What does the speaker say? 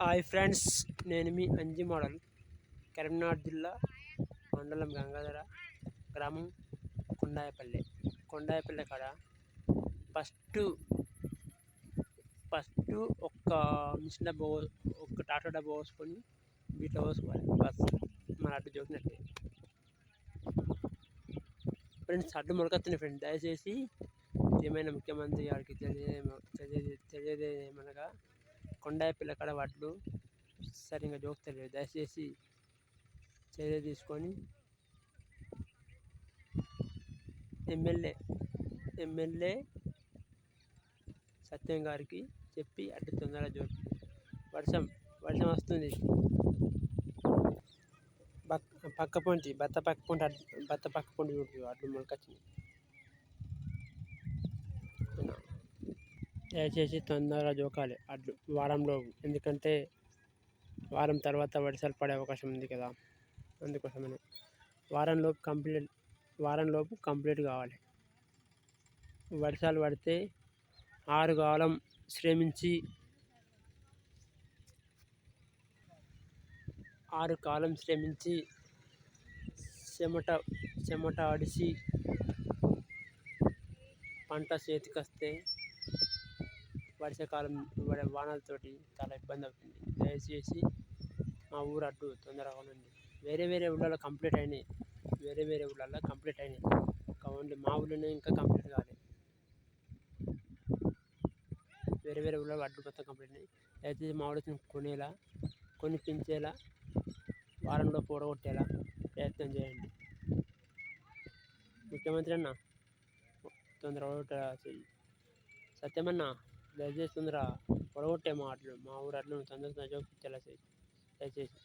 Hi friends, నేను మీ Anji model, Karimnagar జిల్లా, మండలం గంగాధర, గ్రామం కొండాయపల్లె కాడ ఫస్ట్ ఒక్క మిషన్ డబ్బా ఒక టాటా డబ్బా పోసుకొని బీట్లో పోసుకోవాలి. బస్ మన అడ్డు జోకినట్టే ఫ్రెండ్స్. అడ్డు మొలకొస్తున్నాయి ఫ్రెండ్స్. దయచేసి ఏమైనా ముఖ్యమంత్రి గారికి తెలియదేమనగా కొండాయపల్లె కాడ వడ్లు సరిగ్గా జోకుతలేదు. దయచేసి చర్య తీసుకొని ఎమ్మెల్యే సత్యం గారికి చెప్పి అడ్డు తొందరగా జోకి. వర్షం వస్తుంది. బత్త పక్క పొంటి అడ్డు మొలకొచ్చింది. దయచేసి తొందరగా జోకాలి అడ్డు వారంలో, ఎందుకంటే వారం తర్వాత వర్షాలు పడే అవకాశం ఉంది కదా. అందుకోసమని వారంలోపు కంప్లీట్ కావాలి. వర్షాలు పడితే ఆరు కాలం శ్రమించి చెమట అడిసి పంట చేతికొస్తే వర్షాకాలం వానలతోటి చాలా ఇబ్బంది అవుతుంది. దయచేసి మా ఊరు అడ్డు తొందరగా ఉండండి. వేరే ఊళ్ళలో కంప్లీట్ అయినాయి. ఓన్లీ మా ఊళ్ళోనే ఇంకా కంప్లీట్ కాలేదు. వేరే ఊళ్ళో అడ్డు మొత్తం కంప్లీట్ అయినాయి. దయచేసి మా ఊళ్ళో కొనిపించేలా వారంలో పూడగొట్టేలా ప్రయత్నం చేయండి. ముఖ్యమంత్రి అన్న తొందరగా చెయ్యి. సత్యమన్న దయచేసి తొందరగా పొడగొట్టే మా ఊరు అడ్లను తొందరగా జోకించేలా చేయి దయచేసి.